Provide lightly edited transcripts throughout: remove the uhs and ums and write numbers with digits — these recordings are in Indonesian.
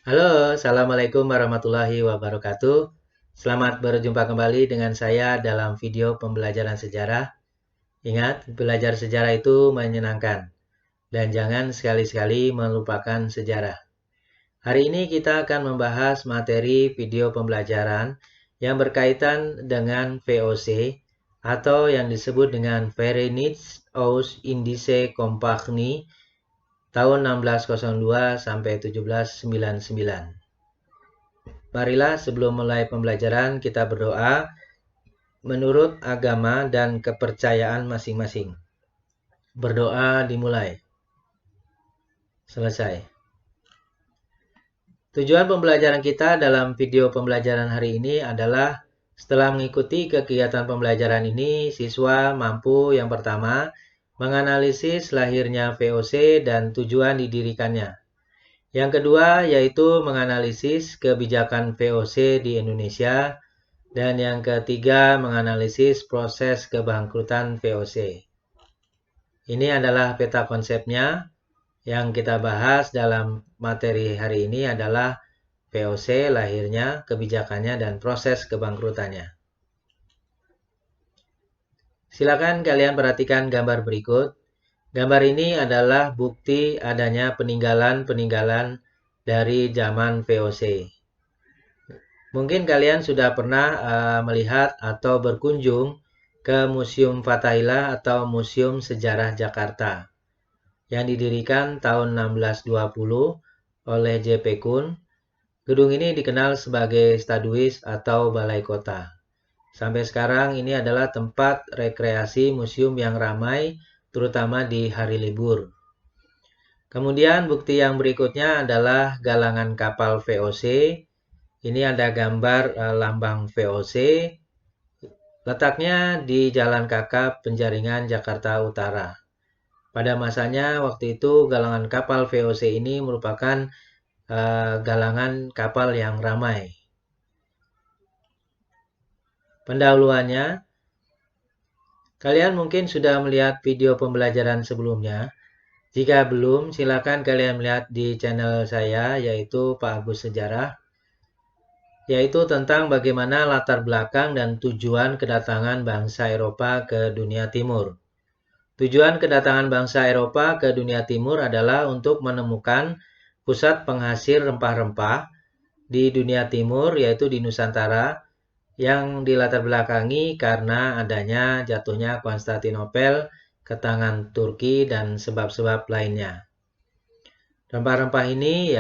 Halo, Assalamualaikum warahmatullahi wabarakatuh. Selamat berjumpa kembali dengan saya dalam video pembelajaran sejarah. Ingat, belajar sejarah itu menyenangkan dan jangan sekali-sekali melupakan sejarah. Hari ini kita akan membahas materi video pembelajaran yang berkaitan dengan VOC atau yang disebut dengan Verenigd Oost-Indische Compagnie tahun 1602 sampai 1799. Marilah sebelum mulai pembelajaran kita berdoa menurut agama dan kepercayaan masing-masing. Berdoa dimulai. Selesai. Tujuan pembelajaran kita dalam video pembelajaran hari ini adalah setelah mengikuti kegiatan pembelajaran ini, siswa mampu yang pertama menganalisis lahirnya VOC dan tujuan didirikannya. Yang kedua yaitu menganalisis kebijakan VOC di Indonesia. Dan yang ketiga, menganalisis proses kebangkrutan VOC. Ini adalah peta konsepnya. Yang kita bahas dalam materi hari ini adalah VOC, lahirnya, kebijakannya, dan proses kebangkrutannya. Silakan kalian perhatikan gambar berikut. Gambar ini adalah bukti adanya peninggalan-peninggalan dari zaman VOC. Mungkin kalian sudah pernah melihat atau berkunjung ke Museum Fathahillah atau Museum Sejarah Jakarta yang didirikan tahun 1620 oleh J.P. Kuhn. Gedung ini dikenal sebagai Staduis atau Balai Kota. Sampai sekarang ini adalah tempat rekreasi museum yang ramai, terutama di hari libur. Kemudian bukti yang berikutnya adalah galangan kapal VOC. Ini ada gambar lambang VOC, letaknya di Jalan Kakap, Penjaringan, Jakarta Utara. Pada masanya waktu itu galangan kapal VOC ini merupakan galangan kapal yang ramai. Pendahuluannya, kalian mungkin sudah melihat video pembelajaran sebelumnya. Jika belum, silakan kalian melihat di channel saya yaitu Pak Agus Sejarah. Yaitu tentang bagaimana latar belakang dan tujuan kedatangan bangsa Eropa ke dunia timur. Tujuan kedatangan bangsa Eropa ke dunia timur adalah untuk menemukan pusat penghasil rempah-rempah di dunia timur, yaitu di Nusantara, yang dilatar belakangi karena adanya jatuhnya Konstantinopel ke tangan Turki dan sebab-sebab lainnya. Rempah-rempah ini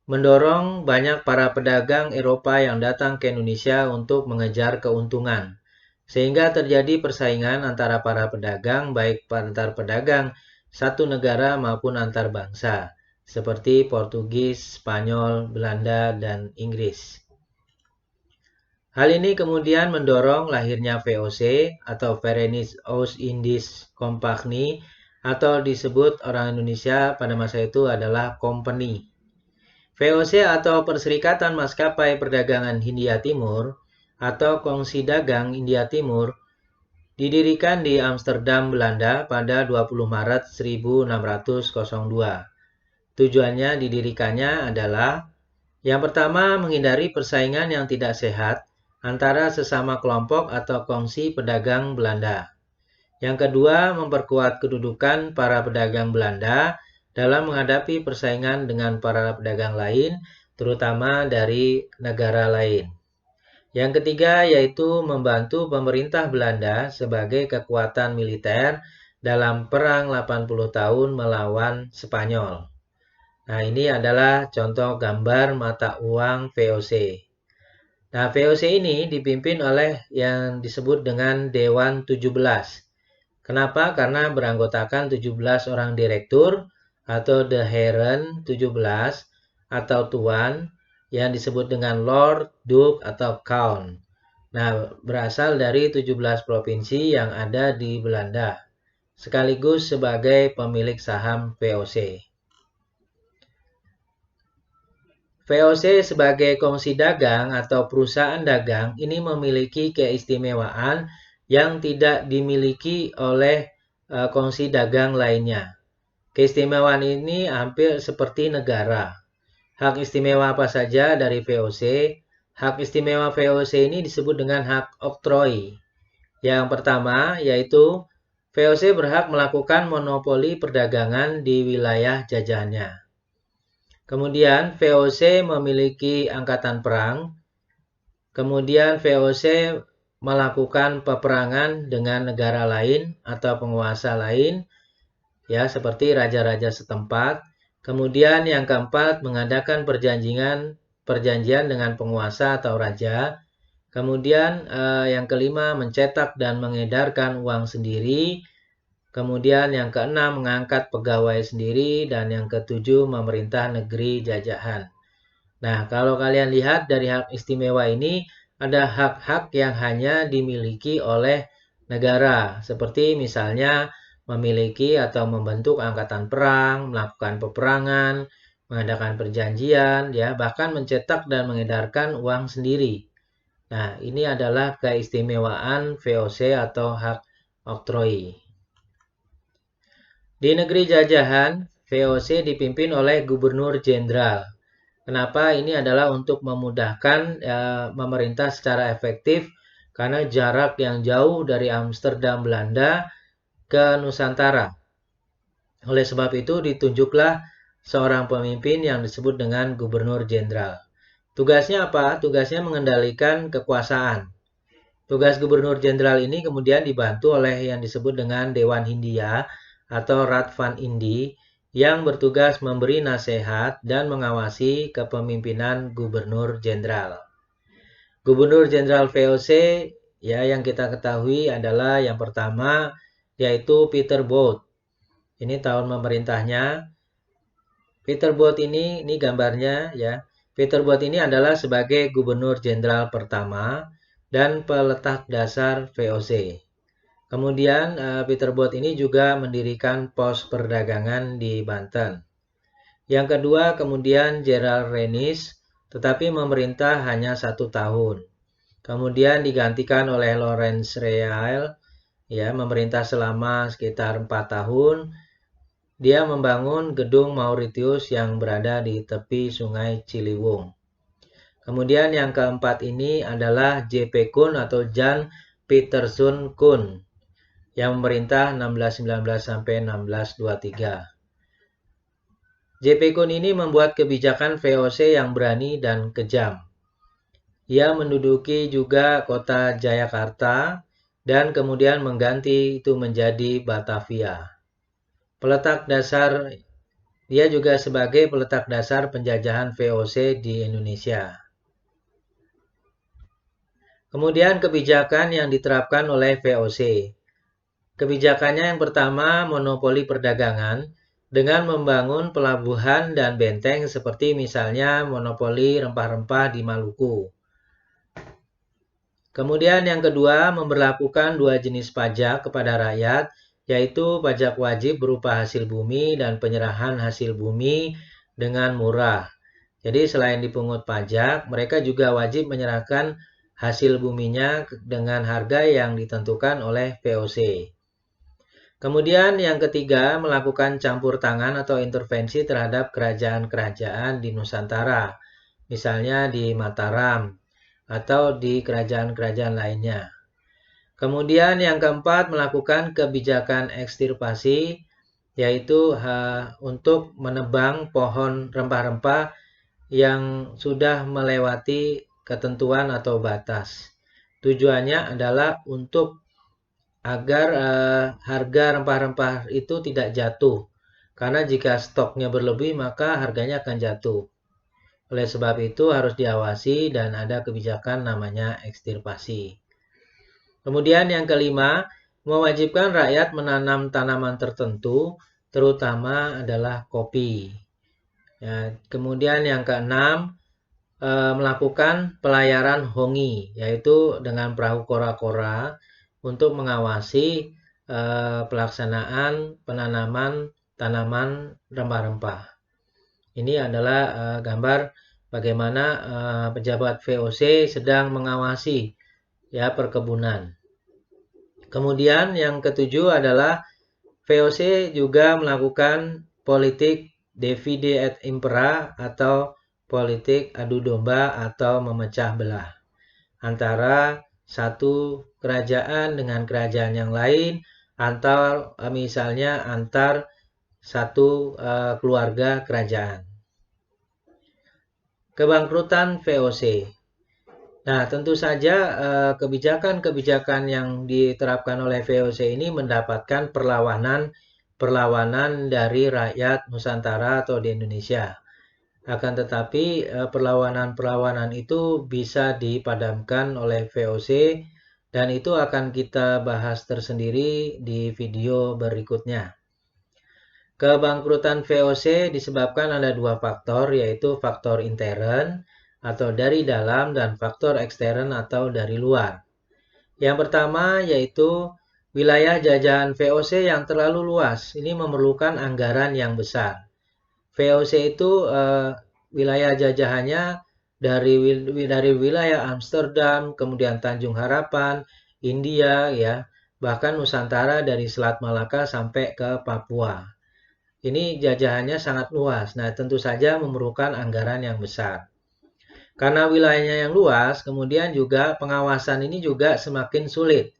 mendorong banyak para pedagang Eropa yang datang ke Indonesia untuk mengejar keuntungan. Sehingga terjadi persaingan antara para pedagang, baik antar pedagang satu negara maupun antar bangsa, seperti Portugis, Spanyol, Belanda, dan Inggris. Hal ini kemudian mendorong lahirnya VOC atau Verenigd Oost-Indische Compagnie atau disebut orang Indonesia pada masa itu adalah company. VOC atau Perserikatan Maskapai Perdagangan Hindia Timur atau Kongsi Dagang India Timur didirikan di Amsterdam, Belanda pada 20 Maret 1602. Tujuannya didirikannya adalah yang pertama menghindari persaingan yang tidak sehat antara sesama kelompok atau kongsi pedagang Belanda. Yang kedua memperkuat kedudukan para pedagang Belanda dalam menghadapi persaingan dengan para pedagang lain, terutama dari negara lain. Yang ketiga yaitu membantu pemerintah Belanda sebagai kekuatan militer dalam perang 80 tahun melawan Spanyol. Nah, ini adalah contoh gambar mata uang VOC. Nah, VOC ini dipimpin oleh yang disebut dengan Dewan 17. Kenapa? Karena beranggotakan 17 orang direktur atau the Heren 17 atau tuan yang disebut dengan Lord, Duke, atau Count. Nah, berasal dari 17 provinsi yang ada di Belanda, sekaligus sebagai pemilik saham VOC. VOC sebagai kongsi dagang atau perusahaan dagang ini memiliki keistimewaan yang tidak dimiliki oleh kongsi dagang lainnya. Keistimewaan ini hampir seperti negara. Hak istimewa apa saja dari VOC? Hak istimewa VOC ini disebut dengan hak oktroi. Yang pertama yaitu VOC berhak melakukan monopoli perdagangan di wilayah jajahannya. Kemudian VOC memiliki angkatan perang. Kemudian VOC melakukan peperangan dengan negara lain atau penguasa lain, ya seperti raja-raja setempat. Kemudian yang keempat mengadakan perjanjian dengan penguasa atau raja. Kemudian yang kelima mencetak dan mengedarkan uang sendiri. Kemudian yang keenam mengangkat pegawai sendiri, dan yang ketujuh memerintah negeri jajahan. Nah, kalau kalian lihat dari hak istimewa ini, ada hak-hak yang hanya dimiliki oleh negara, seperti misalnya memiliki atau membentuk angkatan perang, melakukan peperangan, mengadakan perjanjian, ya, bahkan mencetak dan mengedarkan uang sendiri. Nah, ini adalah keistimewaan VOC atau hak oktroi. Di negeri jajahan, VOC dipimpin oleh gubernur jenderal. Kenapa? Ini adalah untuk memudahkan memerintah secara efektif karena jarak yang jauh dari Amsterdam, Belanda ke Nusantara. Oleh sebab itu ditunjuklah seorang pemimpin yang disebut dengan gubernur jenderal. Tugasnya apa? Tugasnya mengendalikan kekuasaan. Tugas gubernur jenderal ini kemudian dibantu oleh yang disebut dengan Dewan Hindia atau Radvan Indi yang bertugas memberi nasihat dan mengawasi kepemimpinan gubernur jenderal. Gubernur jenderal VOC ya yang kita ketahui adalah yang pertama yaitu Peter Both. Ini tahun memerintahnya. Peter Both ini gambarnya ya. Peter Both ini adalah sebagai gubernur jenderal pertama dan peletak dasar VOC. Kemudian Peter Both ini juga mendirikan pos perdagangan di Banten. Yang kedua kemudian Gerald Rennies, tetapi memerintah hanya 1 tahun. Kemudian digantikan oleh Lawrence Real, ya memerintah selama sekitar 4 tahun. Dia membangun gedung Mauritius yang berada di tepi sungai Ciliwung. Kemudian yang keempat ini adalah J.P. Kuhn atau Jan Pieterszoon Kuhn yang memerintah 1619 sampai 1623. J.P. Kuhn ini membuat kebijakan VOC yang berani dan kejam. Ia menduduki juga kota Jayakarta dan kemudian mengganti itu menjadi Batavia. Dia juga sebagai peletak dasar penjajahan VOC di Indonesia. Kemudian kebijakan yang diterapkan oleh VOC. Kebijakannya yang pertama, monopoli perdagangan dengan membangun pelabuhan dan benteng seperti misalnya monopoli rempah-rempah di Maluku. Kemudian yang kedua, memberlakukan 2 jenis pajak kepada rakyat, yaitu pajak wajib berupa hasil bumi dan penyerahan hasil bumi dengan murah. Jadi selain dipungut pajak, mereka juga wajib menyerahkan hasil buminya dengan harga yang ditentukan oleh VOC. Kemudian yang ketiga, melakukan campur tangan atau intervensi terhadap kerajaan-kerajaan di Nusantara, misalnya di Mataram atau di kerajaan-kerajaan lainnya. Kemudian yang keempat, melakukan kebijakan ekstirpasi, yaitu untuk menebang pohon rempah-rempah yang sudah melewati ketentuan atau batas. Tujuannya adalah untuk agar harga rempah-rempah itu tidak jatuh. Karena jika stoknya berlebih maka harganya akan jatuh. Oleh sebab itu harus diawasi dan ada kebijakan namanya ekstirpasi. Kemudian yang kelima, mewajibkan rakyat menanam tanaman tertentu, terutama adalah kopi. Ya, kemudian yang keenam, melakukan pelayaran hongi, yaitu dengan perahu kora-kora untuk mengawasi pelaksanaan penanaman tanaman rempah-rempah. Ini adalah gambar bagaimana pejabat VOC sedang mengawasi ya perkebunan. Kemudian yang ketujuh adalah VOC juga melakukan politik divide et impera atau politik adu domba atau memecah belah antara satu kerajaan dengan kerajaan yang lain, atau misalnya antar satu keluarga kerajaan. Kebangkrutan VOC. Nah, tentu saja kebijakan-kebijakan yang diterapkan oleh VOC ini mendapatkan perlawanan dari rakyat Nusantara atau di Indonesia. Akan tetapi perlawanan-perlawanan itu bisa dipadamkan oleh VOC dan itu akan kita bahas tersendiri di video berikutnya. Kebangkrutan VOC disebabkan ada dua faktor, yaitu faktor intern atau dari dalam dan faktor ekstern atau dari luar. Yang pertama yaitu wilayah jajahan VOC yang terlalu luas. Ini memerlukan anggaran yang besar. VOC itu wilayah jajahannya dari wilayah Amsterdam, kemudian Tanjung Harapan, India, ya, bahkan Nusantara dari Selat Malaka sampai ke Papua. Ini jajahannya sangat luas. Nah, tentu saja memerlukan anggaran yang besar. Karena wilayahnya yang luas, kemudian juga pengawasan ini juga semakin sulit,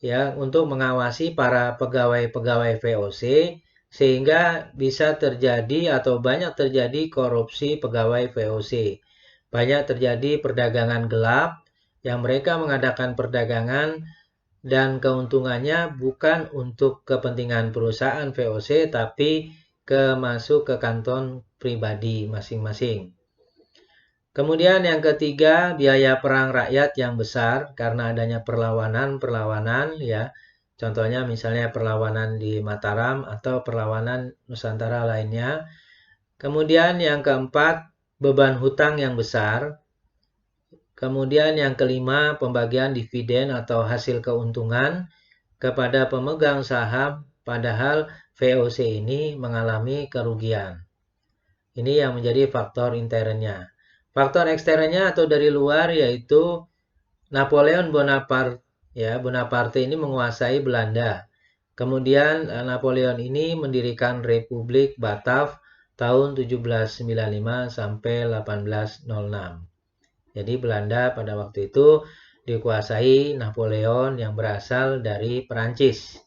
ya, untuk mengawasi para pegawai-pegawai VOC. Sehingga bisa terjadi atau banyak terjadi korupsi pegawai VOC. Banyak terjadi perdagangan gelap yang mereka mengadakan perdagangan dan keuntungannya bukan untuk kepentingan perusahaan VOC tapi masuk ke kantong pribadi masing-masing. Kemudian yang ketiga, biaya perang rakyat yang besar karena adanya perlawanan, ya. Contohnya misalnya perlawanan di Mataram atau perlawanan Nusantara lainnya. Kemudian yang keempat, beban hutang yang besar. Kemudian yang kelima, pembagian dividen atau hasil keuntungan kepada pemegang saham, padahal VOC ini mengalami kerugian. Ini yang menjadi faktor internnya. Faktor eksternnya atau dari luar yaitu Napoleon Bonaparte. Ya, Bonaparte ini menguasai Belanda. Kemudian Napoleon ini mendirikan Republik Batav tahun 1795 sampai 1806. Jadi Belanda pada waktu itu dikuasai Napoleon yang berasal dari Perancis.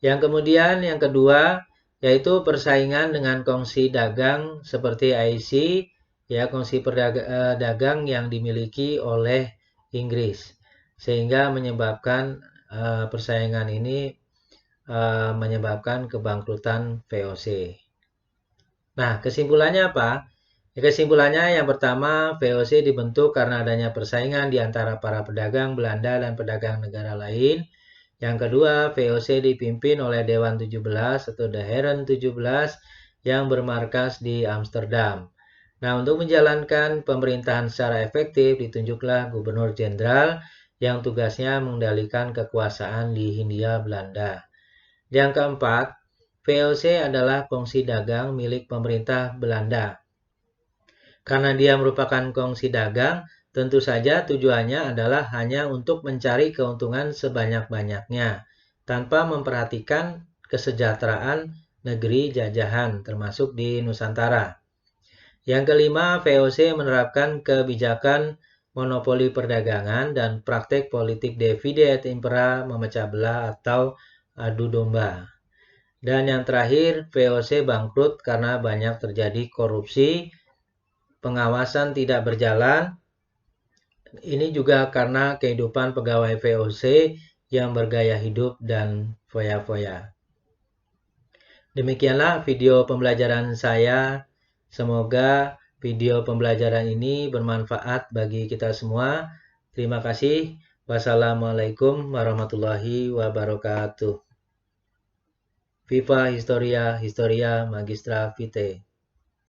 Yang kemudian yang kedua yaitu persaingan dengan kongsi dagang seperti IC, ya, kongsi dagang yang dimiliki oleh Inggris. Sehingga menyebabkan persaingan ini menyebabkan kebangkrutan VOC. Nah, kesimpulannya apa? Kesimpulannya yang pertama, VOC dibentuk karena adanya persaingan di antara para pedagang Belanda dan pedagang negara lain. Yang kedua, VOC dipimpin oleh Dewan 17 atau The Heren 17 yang bermarkas di Amsterdam. Nah, untuk menjalankan pemerintahan secara efektif ditunjuklah Gubernur Jenderal yang tugasnya mengendalikan kekuasaan di Hindia Belanda. Yang keempat, VOC adalah kongsi dagang milik pemerintah Belanda. Karena dia merupakan kongsi dagang, tentu saja tujuannya adalah hanya untuk mencari keuntungan sebanyak-banyaknya, tanpa memperhatikan kesejahteraan negeri jajahan, termasuk di Nusantara. Yang kelima, VOC menerapkan kebijakan monopoli perdagangan dan praktek politik divide et impera, memecah belah atau adu domba. Dan yang terakhir, VOC bangkrut karena banyak terjadi korupsi, pengawasan tidak berjalan. Ini juga karena kehidupan pegawai VOC yang bergaya hidup dan foya-foya. Demikianlah video pembelajaran saya. Semoga video pembelajaran ini bermanfaat bagi kita semua. Terima kasih. Wassalamualaikum warahmatullahi wabarakatuh. Viva Historia, Historia Magistra Vitae.